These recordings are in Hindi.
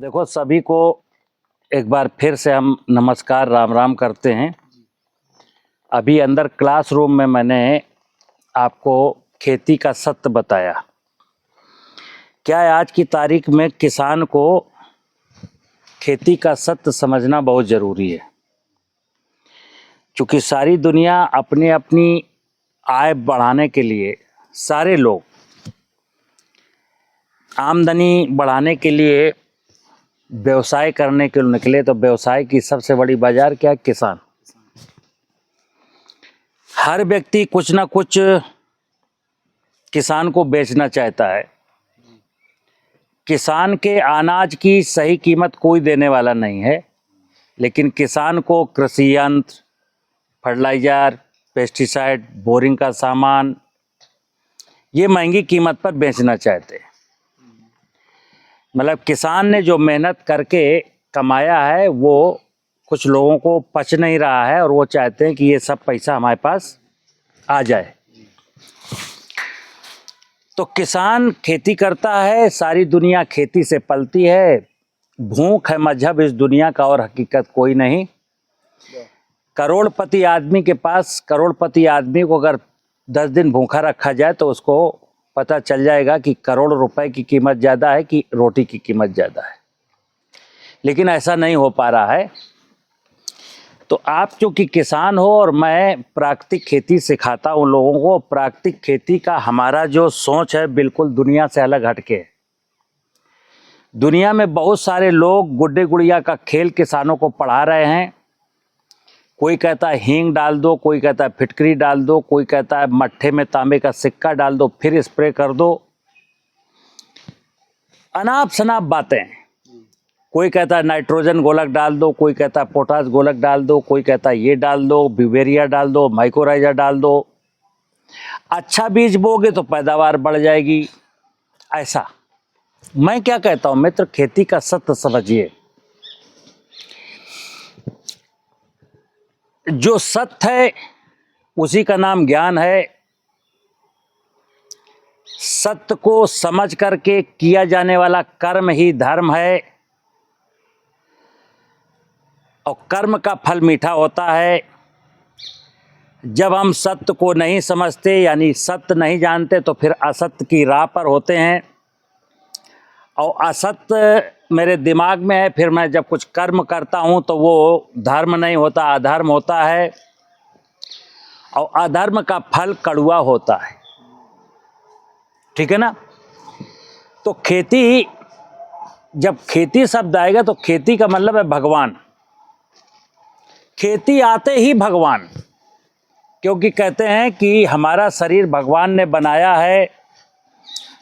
देखो, सभी को एक बार फिर से हम नमस्कार राम राम करते हैं। अभी अंदर क्लासरूम में मैंने आपको खेती का सत्य बताया। क्या है, आज की तारीख में किसान को खेती का सत्य समझना बहुत ज़रूरी है, क्योंकि सारी दुनिया अपनी अपनी आय बढ़ाने के लिए, सारे लोग आमदनी बढ़ाने के लिए व्यवसाय करने के लिए निकले। तो व्यवसाय की सबसे बड़ी बाजार क्या है? किसान। हर व्यक्ति कुछ ना कुछ किसान को बेचना चाहता है। किसान के अनाज की सही कीमत कोई देने वाला नहीं है, लेकिन किसान को कृषि यंत्र, फर्टिलाइज़र, पेस्टिसाइड, बोरिंग का सामान ये महंगी कीमत पर बेचना चाहते हैं। मतलब किसान ने जो मेहनत करके कमाया है वो कुछ लोगों को पच नहीं रहा है और वो चाहते हैं कि ये सब पैसा हमारे पास आ जाए। तो किसान खेती करता है, सारी दुनिया खेती से पलती है। भूख है मजहब इस दुनिया का और हकीकत कोई नहीं। करोड़पति आदमी के पास, करोड़पति आदमी को अगर 10 दिन भूखा रखा जाए तो उसको पता चल जाएगा कि करोड़ रुपए की कीमत ज़्यादा है कि रोटी की कीमत ज़्यादा है। लेकिन ऐसा नहीं हो पा रहा है। तो आप चूँकि किसान हो और मैं प्राकृतिक खेती सिखाता हूँ लोगों को, प्राकृतिक खेती का हमारा जो सोच है बिल्कुल दुनिया से अलग हटके है। दुनिया में बहुत सारे लोग गुड्डे गुड़िया का खेल किसानों को पढ़ा रहे हैं। कोई कहता है हींग डाल दो, कोई कहता है फिटकरी डाल दो, कोई कहता है मट्ठे में तांबे का सिक्का डाल दो फिर स्प्रे कर दो। अनाप शनाप बातें। कोई कहता है नाइट्रोजन गोलक डाल दो, कोई कहता है पोटास गोलक डाल दो, कोई कहता है ये डाल दो, ब्यूवेरिया डाल दो, माइकोराइजा डाल दो। अच्छा बीज बोगे तो पैदावार बढ़ जाएगी। ऐसा मैं क्या कहता हूं मित्र, खेती का सत्य समझिए। जो सत्य है उसी का नाम ज्ञान है। सत्य को समझ करके किया जाने वाला कर्म ही धर्म है, और कर्म का फल मीठा होता है। जब हम सत्य को नहीं समझते यानी सत्य नहीं जानते तो फिर असत्य की राह पर होते हैं, और असत्य मेरे दिमाग में है। फिर मैं जब कुछ कर्म करता हूँ तो वो धर्म नहीं होता, अधर्म होता है, और अधर्म का फल कड़वा होता है। ठीक है ना? तो खेती, जब खेती शब्द आएगा तो खेती का मतलब है भगवान। खेती आते ही भगवान, क्योंकि कहते हैं कि हमारा शरीर भगवान ने बनाया है,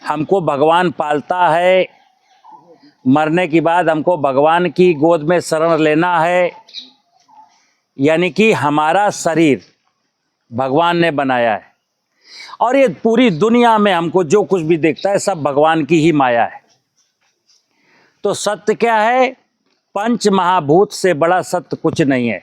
हमको भगवान पालता है, मरने के बाद हमको भगवान की गोद में शरण लेना है। यानी कि हमारा शरीर भगवान ने बनाया है, और ये पूरी दुनिया में हमको जो कुछ भी दिखता है सब भगवान की ही माया है। तो सत्य क्या है? पंच महाभूत से बड़ा सत्य कुछ नहीं है।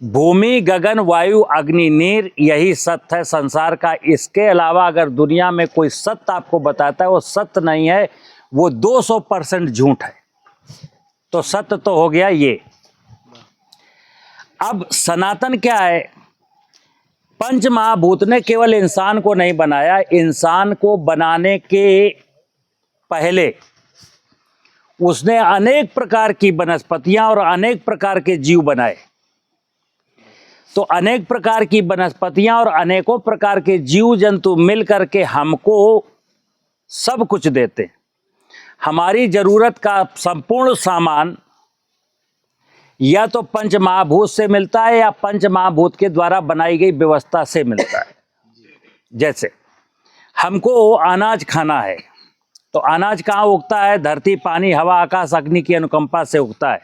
भूमि, गगन, वायु, अग्नि, नीर, यही सत्य है संसार का। इसके अलावा अगर दुनिया में कोई सत्य आपको बताता है वो सत्य नहीं है, वो 200% झूठ है। तो सत्य तो हो गया ये। अब सनातन क्या है? पंच महाभूत ने केवल इंसान को नहीं बनाया, इंसान को बनाने के पहले उसने अनेक प्रकार की वनस्पतियां और अनेक प्रकार के जीव बनाए। तो अनेक प्रकार की वनस्पतियां और अनेकों प्रकार के जीव जंतु मिल करके हमको सब कुछ देते। हमारी जरूरत का संपूर्ण सामान या तो पंच महाभूत से मिलता है या पंच महाभूत के द्वारा बनाई गई व्यवस्था से मिलता है। जैसे हमको अनाज खाना है तो अनाज कहाँ उगता है? धरती, पानी, हवा, आकाश, अग्नि की अनुकंपा से उगता है।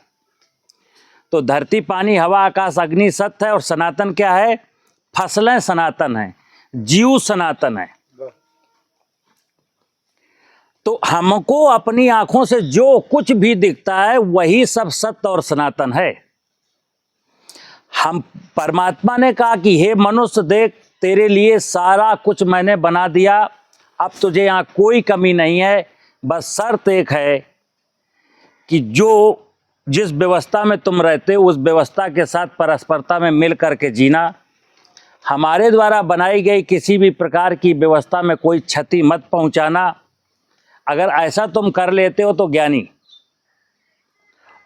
तो धरती, पानी, हवा, आकाश, अग्नि सत्य है, और सनातन क्या है? फसलें सनातन है, जीव सनातन है। तो हमको अपनी आंखों से जो कुछ भी दिखता है वही सब सत्य और सनातन है। हम परमात्मा ने कहा कि हे मनुष्य देख, तेरे लिए सारा कुछ मैंने बना दिया, अब तुझे यहाँ कोई कमी नहीं है। बस शर्त एक है कि जिस व्यवस्था में तुम रहते हो उस व्यवस्था के साथ परस्परता में मिल करके जीना। हमारे द्वारा बनाई गई किसी भी प्रकार की व्यवस्था में कोई क्षति मत पहुंचाना। अगर ऐसा तुम कर लेते हो तो ज्ञानी,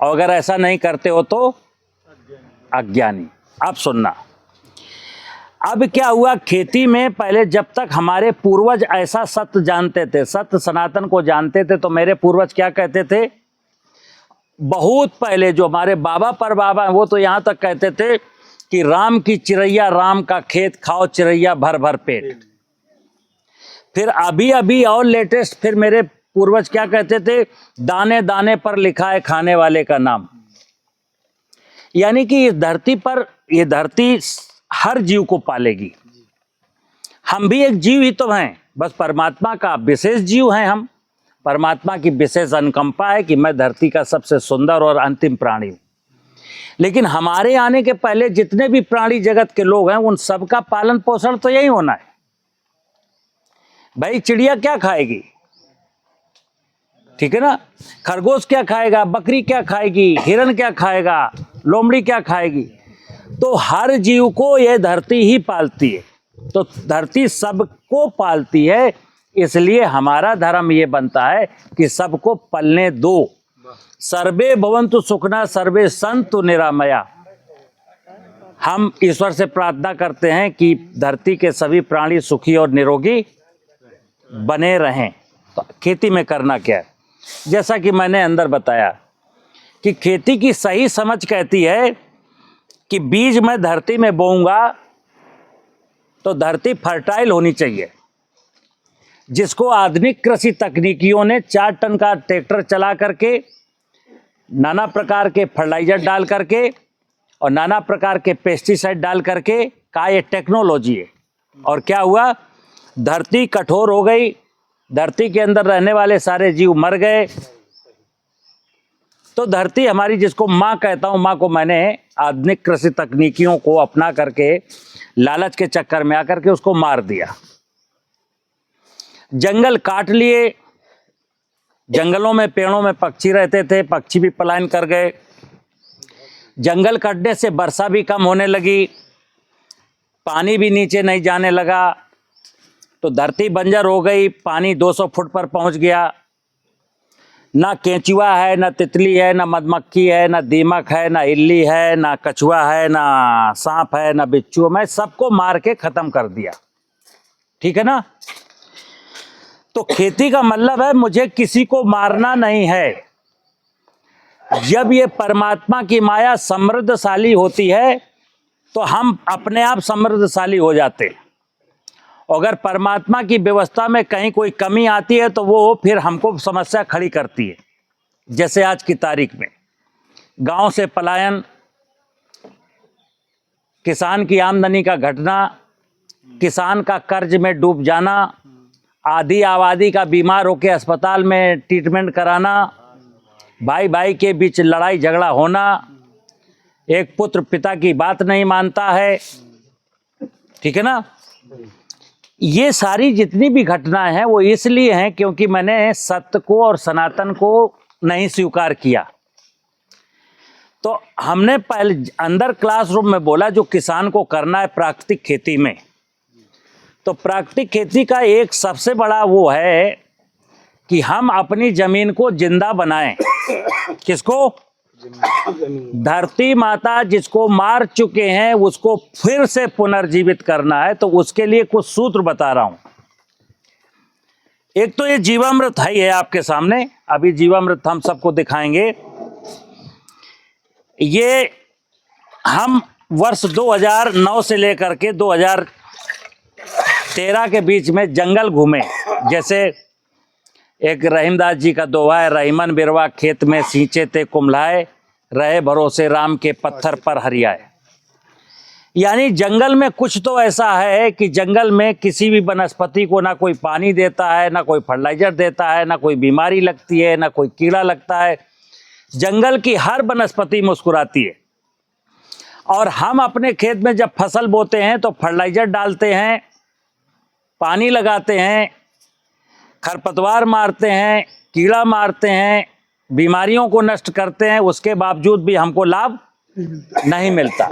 और अगर ऐसा नहीं करते हो तो अज्ञानी। अब सुनना, अब क्या हुआ, खेती में पहले जब तक हमारे पूर्वज ऐसा सत्य जानते थे, सत्य सनातन को जानते थे, तो मेरे पूर्वज क्या कहते थे, बहुत पहले जो हमारे बाबा पर बाबा हैं वो तो यहाँ तक कहते थे कि राम की चिरैया राम का खेत, खाओ चिरैया भर भर पेट। फिर अभी अभी और लेटेस्ट फिर मेरे पूर्वज क्या कहते थे, दाने दाने पर लिखा है खाने वाले का नाम। यानी कि इस धरती पर, ये धरती हर जीव को पालेगी। हम भी एक जीव ही तो हैं, बस परमात्मा का विशेष जीव हैं हम। परमात्मा की विशेष अनुकंपा है कि मैं धरती का सबसे सुंदर और अंतिम प्राणी हूं। लेकिन हमारे आने के पहले जितने भी प्राणी जगत के लोग हैं उन सबका पालन पोषण तो यही होना है। भाई चिड़िया क्या खाएगी, ठीक है ना, खरगोश क्या खाएगा, बकरी क्या खाएगी, हिरन क्या खाएगा, लोमड़ी क्या खाएगी। तो हर जीव को यह धरती ही पालती है, तो धरती सबको पालती है। इसलिए हमारा धर्म ये बनता है कि सबको पलने दो। सर्वे भवन्तु सुखिनः सर्वे सन्तु निरामया। हम ईश्वर से प्रार्थना करते हैं कि धरती के सभी प्राणी सुखी और निरोगी बने रहें। तो खेती में करना क्या है, जैसा कि मैंने अंदर बताया कि खेती की सही समझ कहती है कि बीज मैं धरती में बोऊंगा तो धरती फर्टाइल होनी चाहिए। जिसको आधुनिक कृषि तकनीकियों ने 4 टन का ट्रैक्टर चला करके, नाना प्रकार के फर्टिलाइजर डाल करके और नाना प्रकार के पेस्टिसाइड डाल करके कहा ये टेक्नोलॉजी है। और क्या हुआ, धरती कठोर हो गई, धरती के अंदर रहने वाले सारे जीव मर गए। तो धरती हमारी, जिसको माँ कहता हूँ, माँ को मैंने आधुनिक कृषि तकनीकियों को अपना करके लालच के चक्कर में आकर के उसको मार दिया। जंगल काट लिए, जंगलों में पेड़ों में पक्षी रहते थे, पक्षी भी पलायन कर गए। जंगल कटने से वर्षा भी कम होने लगी, पानी भी नीचे नहीं जाने लगा, तो धरती बंजर हो गई। पानी 200 फुट पर पहुंच गया। ना केंचुआ है, ना तितली है, ना मधुमक्खी है, ना दीमक है, ना इल्ली है, ना कछुआ है, ना सांप है, ना बिच्छू। मैं सबको मार के खत्म कर दिया, ठीक है ना। तो खेती का मतलब है मुझे किसी को मारना नहीं है। जब ये परमात्मा की माया समृद्धशाली होती है तो हम अपने आप समृद्धशाली हो जाते हैं। अगर परमात्मा की व्यवस्था में कहीं कोई कमी आती है तो वो फिर हमको समस्या खड़ी करती है। जैसे आज की तारीख में गांव से पलायन, किसान की आमदनी का घटना, किसान का कर्ज में डूब जाना, आधी आबादी का बीमार होकर अस्पताल में ट्रीटमेंट कराना, भाई भाई के बीच लड़ाई झगड़ा होना, एक पुत्र पिता की बात नहीं मानता है, ठीक है ना। ये सारी जितनी भी घटनाएं हैं वो इसलिए हैं क्योंकि मैंने सत्य को और सनातन को नहीं स्वीकार किया। तो हमने पहले अंदर क्लासरूम में बोला जो किसान को करना है प्राकृतिक खेती में, तो प्राकृतिक खेती का एक सबसे बड़ा वो है कि हम अपनी जमीन को जिंदा बनाएं। किसको? धरती माता जिसको मार चुके हैं उसको फिर से पुनर्जीवित करना है। तो उसके लिए कुछ सूत्र बता रहा हूं। एक तो ये जीवामृत है आपके सामने, अभी जीवामृत हम सबको दिखाएंगे। ये हम वर्ष 2009 से लेकर के 2013 के बीच में जंगल घूमे। जैसे एक रहीमदास जी का दोहा है, रहीमन बिरवा खेत में सींचे ते कुम्हलाए, रहे भरोसे राम के पत्थर पर हरियाए। यानी जंगल में कुछ तो ऐसा है कि जंगल में किसी भी वनस्पति को ना कोई पानी देता है, ना कोई फर्टिलाइजर देता है, ना कोई बीमारी लगती है, ना कोई कीड़ा लगता है। जंगल की हर वनस्पति मुस्कुराती है। और हम अपने खेत में जब फसल बोते हैं तो फर्टिलाइजर डालते हैं, पानी लगाते हैं, खरपतवार मारते हैं, कीड़ा मारते हैं, बीमारियों को नष्ट करते हैं, उसके बावजूद भी हमको लाभ नहीं मिलता।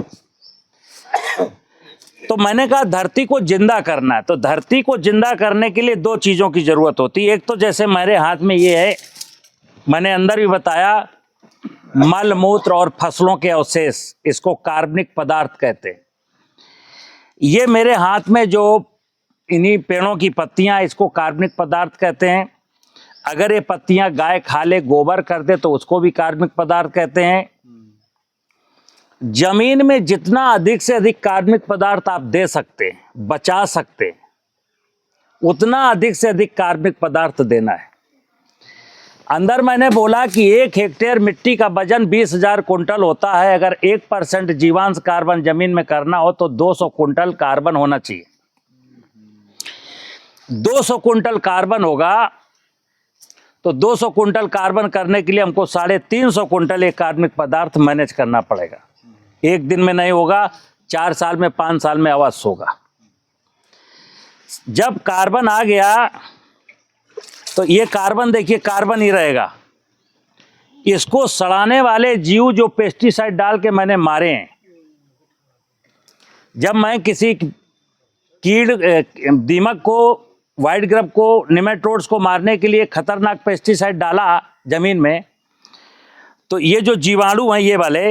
तो मैंने कहा धरती को जिंदा करना है, तो धरती को जिंदा करने के लिए दो चीज़ों की ज़रूरत होती है। एक तो जैसे मेरे हाथ में ये है, मैंने अंदर भी बताया, मल मूत्र और फसलों के अवशेष, इसको कार्बनिक पदार्थ कहते हैं। ये मेरे हाथ में जो इन्हीं पेड़ों की पत्तियां, इसको कार्बनिक पदार्थ कहते हैं। अगर ये पत्तियां गाय खा ले, गोबर कर दे, तो उसको भी कार्बनिक पदार्थ कहते हैं। जमीन में जितना अधिक से अधिक कार्बनिक पदार्थ आप दे सकते हैं, बचा सकते हैं, उतना अधिक से अधिक कार्बनिक पदार्थ देना है। अंदर मैंने बोला कि 1 हेक्टेयर मिट्टी का वजन 20,000 कुंटल होता है। अगर 1% जीवांश कार्बन जमीन में करना हो तो 200 कुंटल कार्बन होना चाहिए। 200 कुंटल कार्बन होगा तो 200 कुंटल कार्बन करने के लिए हमको 350 कुंटल एक कार्बनिक पदार्थ मैनेज करना पड़ेगा। एक दिन में नहीं होगा, 4 साल में, 5 साल में अवश्य होगा। जब कार्बन आ गया तो ये कार्बन देखिए, कार्बन ही रहेगा। इसको सड़ाने वाले जीव जो पेस्टिसाइड डाल के मैंने मारे हैं, जब मैं किसी कीड़, दीमक को, वाइट ग्रब को, निमेटोड्स को मारने के लिए खतरनाक पेस्टिसाइड डाला जमीन में, तो ये जो जीवाणु हैं, ये वाले,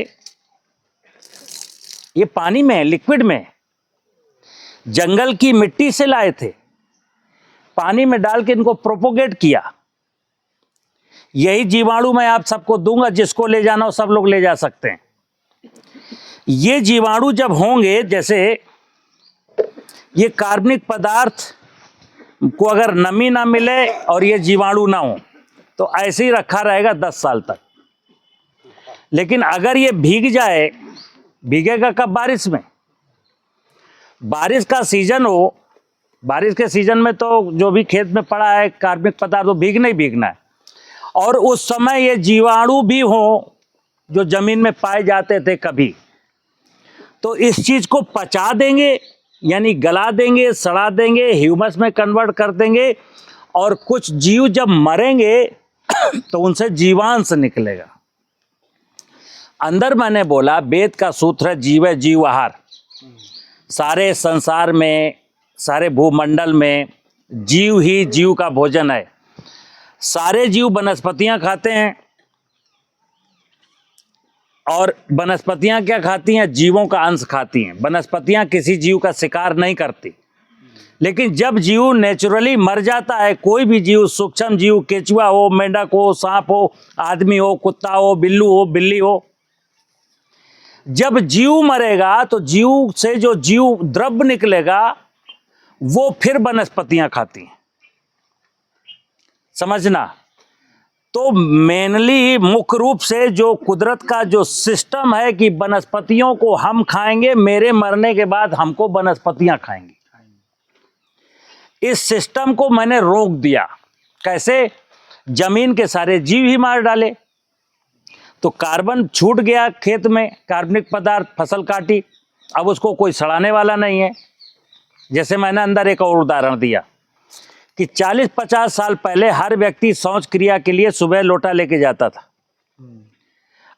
ये पानी में, लिक्विड में, जंगल की मिट्टी से लाए थे, पानी में डाल के इनको प्रोपोगेट किया। यही जीवाणु मैं आप सबको दूंगा, जिसको ले जाना हो सब लोग ले जा सकते हैं। ये जीवाणु जब होंगे, जैसे ये कार्बनिक पदार्थ को अगर नमी ना मिले और ये जीवाणु ना हो तो ऐसे ही रखा रहेगा 10 साल तक। लेकिन अगर ये भीग जाए, भीगेगा कब? बारिश में। बारिश का सीजन हो, बारिश के सीजन में तो जो भी खेत में पड़ा है कार्बनिक पदार्थ वो भीगना ही भीगना है। और उस समय ये जीवाणु भी हो जो जमीन में पाए जाते थे कभी, तो इस चीज को पचा देंगे, यानी गला देंगे, सड़ा देंगे, ह्यूमस में कन्वर्ट कर देंगे। और कुछ जीव जब मरेंगे तो उनसे जीवांश निकलेगा। अंदर मैंने बोला वेद का सूत्र है, जीव है जीव आहार। सारे संसार में, सारे भूमंडल में जीव ही जीव का भोजन है। सारे जीव वनस्पतियां खाते हैं, और वनस्पतियां क्या खाती हैं? जीवों का अंश खाती हैं। वनस्पतियां किसी जीव का शिकार नहीं करती। लेकिन जब जीव नेचुरली मर जाता है, कोई भी जीव, सूक्ष्म जीव, केचुआ हो, मेंढक हो, सांप हो, आदमी हो, कुत्ता हो, बिल्लू हो, बिल्ली हो, जब जीव मरेगा तो जीव से जो जीव द्रव्य निकलेगा वो फिर वनस्पतियां खाती हैं। समझना। तो मेनली, मुख्य रूप से जो कुदरत का जो सिस्टम है कि वनस्पतियों को हम खाएंगे, मेरे मरने के बाद हमको वनस्पतियां खाएंगी, इस सिस्टम को मैंने रोक दिया। कैसे? जमीन के सारे जीव ही मार डाले, तो कार्बन छूट गया खेत में, कार्बनिक पदार्थ, फसल काटी, अब उसको कोई सड़ाने वाला नहीं है। जैसे मैंने अंदर एक और उदाहरण दिया कि 40-50 साल पहले हर व्यक्ति शौच क्रिया के लिए सुबह लोटा लेके जाता था,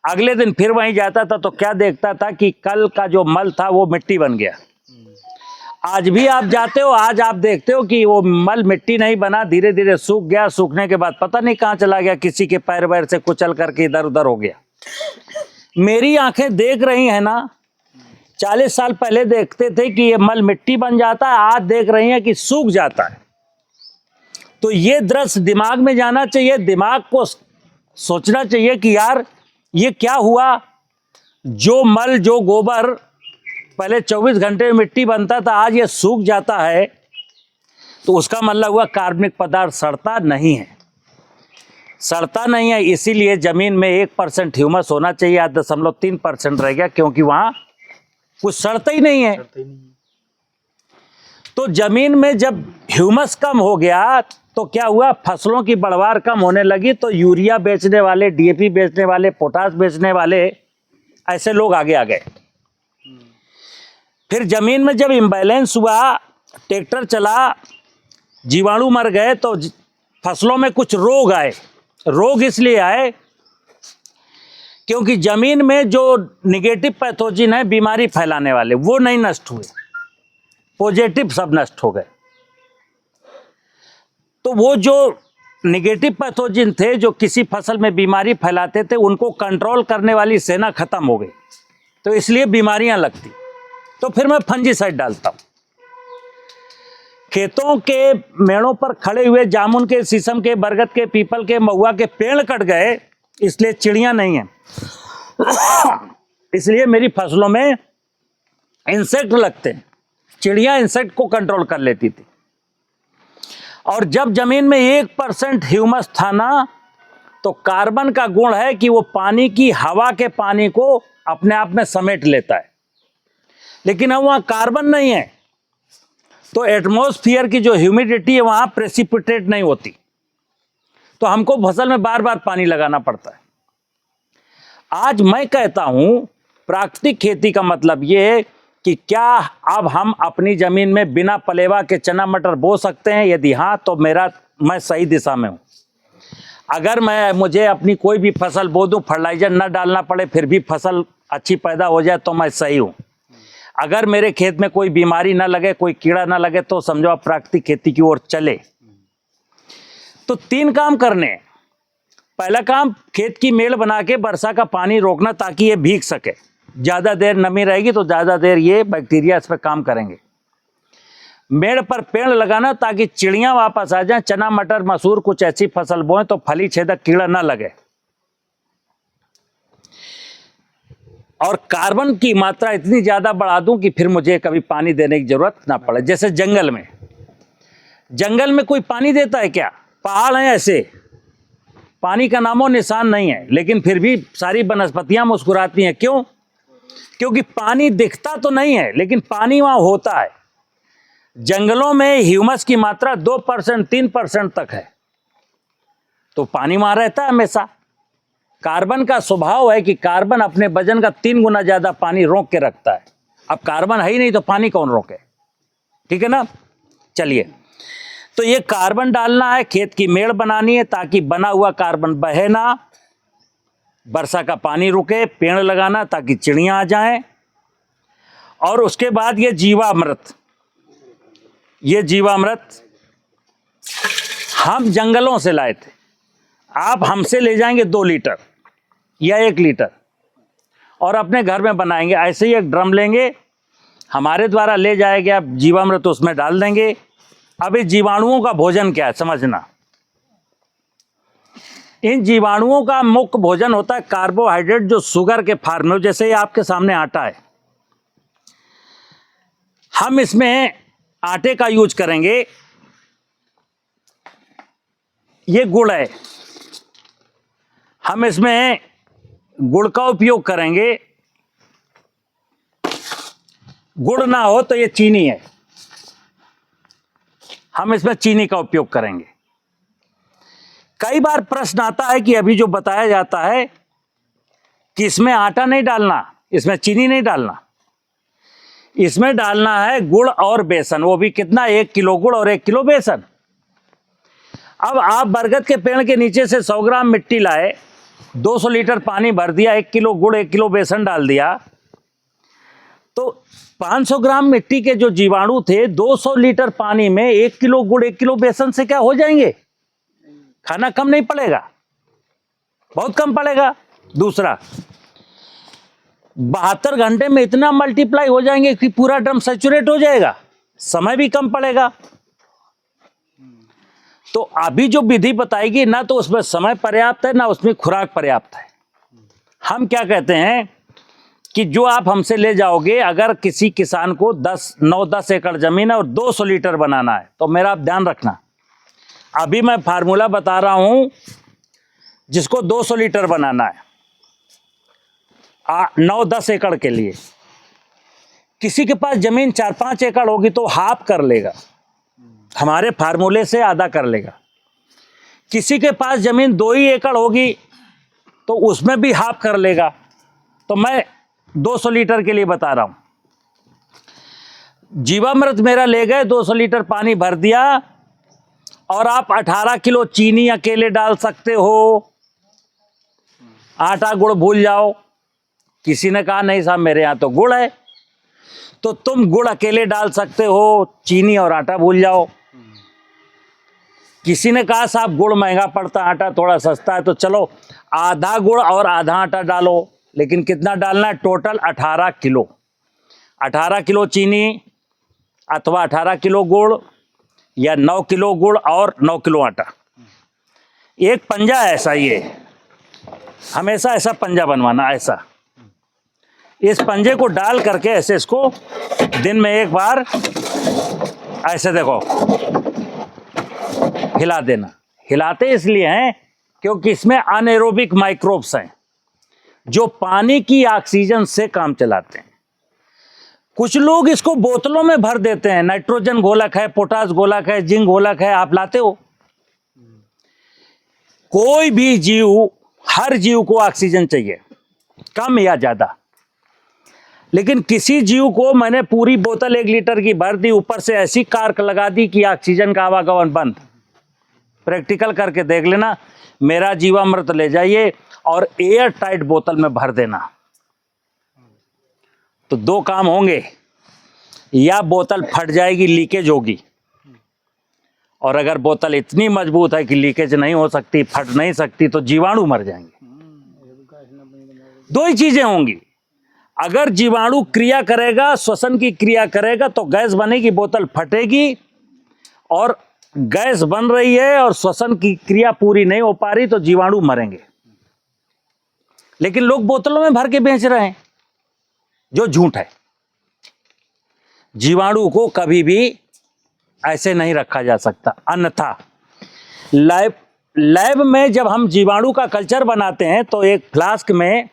अगले दिन फिर वहीं जाता था, तो क्या देखता था कि कल का जो मल था वो मिट्टी बन गया। आज भी आप जाते हो, आज आप देखते हो कि वो मल मिट्टी नहीं बना, धीरे धीरे सूख गया, सूखने के बाद पता नहीं कहाँ चला गया, किसी के पैर वैर से कुचल करके इधर उधर हो गया। मेरी आंखें देख रही है ना, 40 साल पहले देखते थे कि ये मल मिट्टी बन जाता है, आज देख रही हैं कि सूख जाता है। तो ये दृश्य दिमाग में जाना चाहिए, दिमाग को सोचना चाहिए कि यार ये क्या हुआ। जो मल, जो गोबर पहले 24 घंटे में मिट्टी बनता था, आज ये सूख जाता है, तो उसका मतलब हुआ कार्बनिक पदार्थ सड़ता नहीं है, सड़ता नहीं है। इसीलिए जमीन में 1% ह्यूमस होना चाहिए, आज 0.3% रह गया, क्योंकि वहां कुछ सड़ता ही नहीं है। तो जमीन में जब ह्यूमस कम हो गया तो क्या हुआ? फसलों की पैदावार कम होने लगी, तो यूरिया बेचने वाले, डीएपी बेचने वाले, पोटास बेचने वाले, ऐसे लोग आगे आ गए। फिर जमीन में जब इम्बैलेंस हुआ, ट्रैक्टर चला, जीवाणु मर गए, तो फसलों में कुछ रोग आए। रोग इसलिए आए क्योंकि जमीन में जो निगेटिव पैथोजन है, बीमारी फैलाने वाले, वो नहीं नष्ट हुए, पॉजिटिव सब नष्ट हो गए। तो वो जो निगेटिव पैथोजन थे जो किसी फसल में बीमारी फैलाते थे, उनको कंट्रोल करने वाली सेना खत्म हो गई, तो इसलिए बीमारियां लगती। तो फिर मैं फंजीसाइड डालता हूं। खेतों के मेड़ों पर खड़े हुए जामुन के, शीशम के, बरगद के, पीपल के, महुआ के पेड़ कट गए, इसलिए चिड़ियां नहीं है, इसलिए मेरी फसलों में इंसेक्ट लगते हैं। चिड़ियां इंसेक्ट को कंट्रोल कर लेती थी। और जब जमीन में 1% ह्यूमस था ना, तो कार्बन का गुण है कि वो पानी की, हवा के पानी को अपने आप में समेट लेता है। लेकिन अब वहां कार्बन नहीं है, तो एटमॉस्फेयर की जो ह्यूमिडिटी है वहां प्रेसिपिटेट नहीं होती, तो हमको फसल में बार बार पानी लगाना पड़ता है। आज मैं कहता हूं प्राकृतिक खेती का मतलब यह है कि क्या अब हम अपनी जमीन में बिना पलेवा के चना मटर बो सकते हैं? यदि हाँ, तो मैं सही दिशा में हूं। अगर मुझे अपनी कोई भी फसल बो दूं, फर्टिलाइजर न डालना पड़े, फिर भी फसल अच्छी पैदा हो जाए, तो मैं सही हूं। अगर मेरे खेत में कोई बीमारी ना लगे, कोई कीड़ा ना लगे, तो समझो आप प्राकृतिक खेती की ओर चले। तो 3 काम करने हैं। पहला काम, खेत की मेड़ बना के वर्षा का पानी रोकना, ताकि ये भीग सके। ज्यादा देर नमी रहेगी तो ज्यादा देर ये बैक्टीरिया इस पर काम करेंगे। मेड़ पर पेड़ लगाना, ताकि चिड़ियां वापस आ जाएं, चना मटर मसूर कुछ ऐसी फसल बोएं तो फली छेदक कीड़ा ना लगे। और कार्बन की मात्रा इतनी ज्यादा बढ़ा दूं कि फिर मुझे कभी पानी देने की जरूरत ना पड़े। जैसे जंगल में कोई पानी देता है क्या? पहाड़ हैं ऐसे, पानी का नामो निशान नहीं है, लेकिन फिर भी सारी वनस्पतियां मुस्कुराती हैं। क्यों? क्योंकि पानी दिखता तो नहीं है, लेकिन पानी वहां होता है। जंगलों में ह्यूमस की मात्रा 2% 3% तक है, तो पानी वहां रहता है हमेशा। कार्बन का स्वभाव है कि कार्बन अपने वजन का 3 गुना ज्यादा पानी रोक के रखता है। अब कार्बन है ही नहीं तो पानी कौन रोके? ठीक है ना। चलिए, तो ये कार्बन डालना है, खेत की मेड़ बनानी है ताकि बना हुआ कार्बन बहे ना, वर्षा का पानी रुके, पेड़ लगाना ताकि चिड़ियां आ जाएं। और उसके बाद ये जीवामृत हम जंगलों से लाए थे। आप हमसे ले जाएंगे 2 लीटर या 1 लीटर और अपने घर में बनाएंगे। ऐसे ही एक ड्रम लेंगे, हमारे द्वारा ले जाएंगे, आप जीवामृत उसमें डाल देंगे। अब इस जीवाणुओं का भोजन क्या है समझना। इन जीवाणुओं का मुख्य भोजन होता है कार्बोहाइड्रेट, जो शुगर के फॉर्म में, जैसे ये आपके सामने आटा है, हम इसमें आटे का यूज करेंगे। ये गुड़ है, हम इसमें गुड़ का उपयोग करेंगे। गुड़ ना हो तो ये चीनी है, हम इसमें चीनी का उपयोग करेंगे। कई बार प्रश्न आता है कि अभी जो बताया जाता है कि इसमें आटा नहीं डालना, इसमें चीनी नहीं डालना, इसमें डालना है गुड़ और बेसन। वो भी कितना? 1 किलो गुड़ और 1 किलो बेसन। अब आप बरगद के पेड़ के नीचे से 100 ग्राम मिट्टी लाए, 200 लीटर पानी भर दिया, 1 किलो गुड़ 1 किलो बेसन डाल दिया, तो 500 ग्राम मिट्टी के जो जीवाणु थे 200 लीटर पानी में 1 किलो गुड़ 1 किलो बेसन से क्या हो जाएंगे? खाना कम नहीं पड़ेगा, बहुत कम पड़ेगा। दूसरा, 72 घंटे में इतना मल्टीप्लाई हो जाएंगे कि पूरा ड्रम सैचुरेट हो जाएगा, समय भी कम पड़ेगा। तो अभी जो विधि बताएगी ना, तो उसमें समय पर्याप्त है ना उसमें खुराक पर्याप्त है। हम क्या कहते हैं कि जो आप हमसे ले जाओगे, अगर किसी किसान को 9-10 एकड़ जमीन है और 200 लीटर बनाना है, तो मेरा आप ध्यान रखना, अभी मैं फार्मूला बता रहा हूं, जिसको 200 लीटर बनाना है 9-10 एकड़ के लिए। किसी के पास जमीन 4-5 एकड़ होगी तो हाफ कर लेगा, हमारे फार्मूले से आधा कर लेगा। किसी के पास जमीन 2 ही एकड़ होगी तो उसमें भी हाफ कर लेगा। तो मैं 200 लीटर के लिए बता रहा हूं। जीवामृत मेरा ले गए, 200 लीटर पानी भर दिया, और आप 18 किलो चीनी अकेले डाल सकते हो। आटा गुड़ भूल जाओ। किसी ने कहा नहीं साहब मेरे यहाँ तो गुड़ है, तो तुम गुड़ अकेले डाल सकते हो, चीनी और आटा भूल जाओ। किसी ने कहा साहब गुड़ महंगा पड़ता, आटा थोड़ा सस्ता है, तो चलो आधा गुड़ और आधा आटा डालो। लेकिन कितना डालना है? Total 18 kilo. 18 किलो चीनी अथवा 18 किलो गुड़ या 9 किलो गुड़ और 9 किलो आटा। एक पंजा ऐसा, ये हमेशा ऐसा पंजा बनवाना, ऐसा इस पंजे को डाल करके ऐसे इसको दिन में एक बार ऐसे देखो हिला देना। हिलाते इसलिए हैं क्योंकि इसमें अनएरोबिक माइक्रोब्स हैं जो पानी की ऑक्सीजन से काम चलाते हैं। कुछ लोग इसको बोतलों में भर देते हैं, नाइट्रोजन घोलक है, पोटास घोलक है, जिंक घोलक है, आप लाते हो। कोई भी जीव, हर जीव को ऑक्सीजन चाहिए, कम या ज्यादा। लेकिन किसी जीव को मैंने पूरी बोतल 1 लीटर की भर दी, ऊपर से ऐसी कार्क लगा दी कि ऑक्सीजन का आवागमन बंद। प्रैक्टिकल करके देख लेना। मेरा जीवामृत ले जाइए और एयर टाइट बोतल में भर देना, तो 2 काम होंगे, या बोतल फट जाएगी, लीकेज होगी, और अगर बोतल इतनी मजबूत है कि लीकेज नहीं हो सकती, फट नहीं सकती, तो जीवाणु मर जाएंगे। 2 ही चीजें होंगी। अगर जीवाणु क्रिया करेगा, श्वसन की क्रिया करेगा, तो गैस बनेगी, बोतल फटेगी, और गैस बन रही है और श्वसन की क्रिया पूरी नहीं हो पा रही तो जीवाणु मरेंगे। लेकिन लोग बोतलों में भर के बेच रहे हैं, जो झूठ है। जीवाणु को कभी भी ऐसे नहीं रखा जा सकता। अन्यथा लैब में जब हम जीवाणु का कल्चर बनाते हैं तो एक फ्लास्क में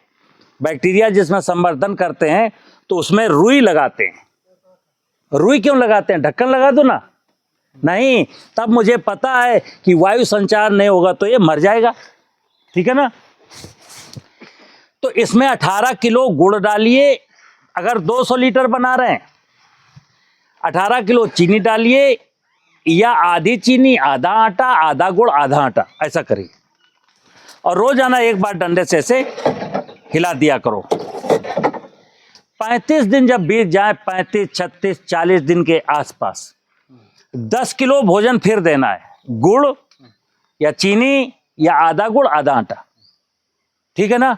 बैक्टीरिया जिसमें संवर्धन करते हैं तो उसमें रुई लगाते हैं। रुई क्यों लगाते हैं? ढक्कन लगा दो ना। नहीं, तब मुझे पता है कि वायु संचार नहीं होगा तो ये मर जाएगा, ठीक है ना। तो इसमें 18 किलो गुड़ डालिए। अगर 200 लीटर बना रहे हैं, 18 किलो चीनी डालिए, या आधी चीनी आधा आटा, आधा गुड़ आधा आटा, ऐसा करिए। और रोजाना एक बार डंडे से ऐसे हिला दिया करो। 35 दिन जब बीत जाए, 35, 36, 40 दिन के आसपास 10 किलो भोजन फिर देना है, गुड़ या चीनी या आधा गुड़ आधा आटा, ठीक है ना।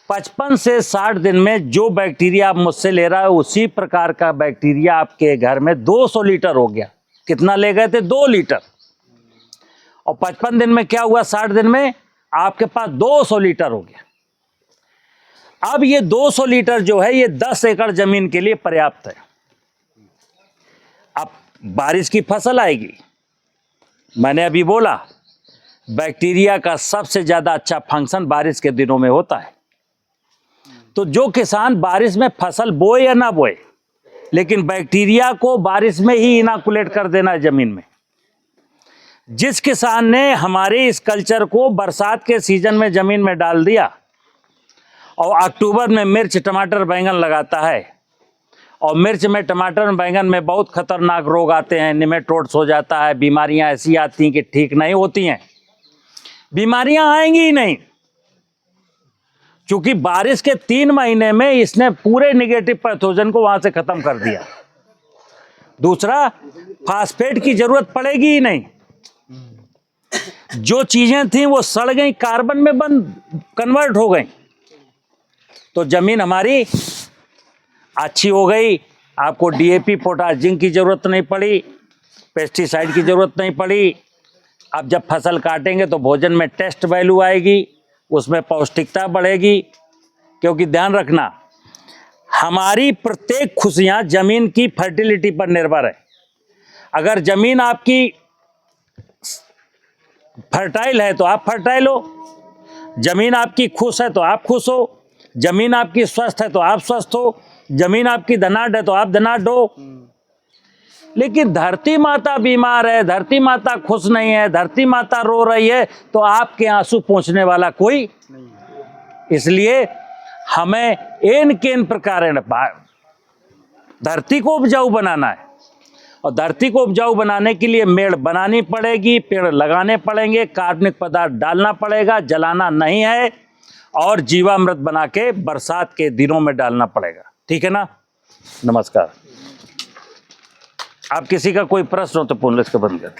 55 से 60 दिन में जो बैक्टीरिया आप मुझसे ले रहा है उसी प्रकार का बैक्टीरिया आपके घर में 200 लीटर हो गया। कितना ले गए थे? 2 लीटर। और 55 दिन में क्या हुआ? 60 दिन में आपके पास 200 लीटर हो गया। अब ये 200 लीटर जो है ये 10 एकड़ जमीन के लिए पर्याप्त है। अब बारिश की फसल आएगी, मैंने अभी बोला बैक्टीरिया का सबसे ज्यादा अच्छा फंक्शन बारिश के दिनों में होता है। तो जो किसान बारिश में फसल बोए या ना बोए, लेकिन बैक्टीरिया को बारिश में ही इनाकुलेट कर देना है जमीन में। जिस किसान ने हमारे इस कल्चर को बरसात के सीजन में जमीन में डाल दिया और अक्टूबर में मिर्च टमाटर बैंगन लगाता है, और मिर्च में टमाटर बैंगन में बहुत खतरनाक रोग आते हैं, निमेटोड्स हो जाता है, बीमारियां ऐसी आती हैं कि ठीक नहीं होती हैं। बीमारियां आएंगी ही नहीं, क्योंकि बारिश के 3 महीने में इसने पूरे निगेटिव पैथोजन को वहां से खत्म कर दिया। दूसरा, फास्फेट की जरूरत पड़ेगी ही नहीं। जो चीजें थी वो सड़ गई, कार्बन में कन्वर्ट हो गई, तो जमीन हमारी अच्छी हो गई। आपको डीएपी पोटाश जिंक की जरूरत नहीं पड़ी, पेस्टिसाइड की जरूरत नहीं पड़ी। अब जब फसल काटेंगे तो भोजन में टेस्ट वैल्यू आएगी, उसमें पौष्टिकता बढ़ेगी। क्योंकि ध्यान रखना, हमारी प्रत्येक खुशियां जमीन की फर्टिलिटी पर निर्भर है। अगर जमीन आपकी फर्टाइल है तो आप फर्टाइल हो, जमीन आपकी खुश है तो आप खुश हो, जमीन आपकी स्वस्थ है तो आप स्वस्थ हो, जमीन आपकी धनाढ़ है तो आप धनाढ़ हो। लेकिन धरती माता बीमार है, धरती माता खुश नहीं है, धरती माता रो रही है, तो आपके आंसू पहुंचने वाला कोई नहीं। इसलिए हमें इन किन प्रकार धरती को उपजाऊ बनाना है। और धरती को उपजाऊ बनाने के लिए मेड़ बनानी पड़ेगी, पेड़ लगाने पड़ेंगे, कार्बनिक पदार्थ डालना पड़ेगा, जलाना नहीं है, और जीवामृत बना के बरसात के दिनों में डालना पड़ेगा। ठीक है ना? नमस्कार। आप किसी का कोई प्रश्न हो तो पूछ लो, इसके बंद कर।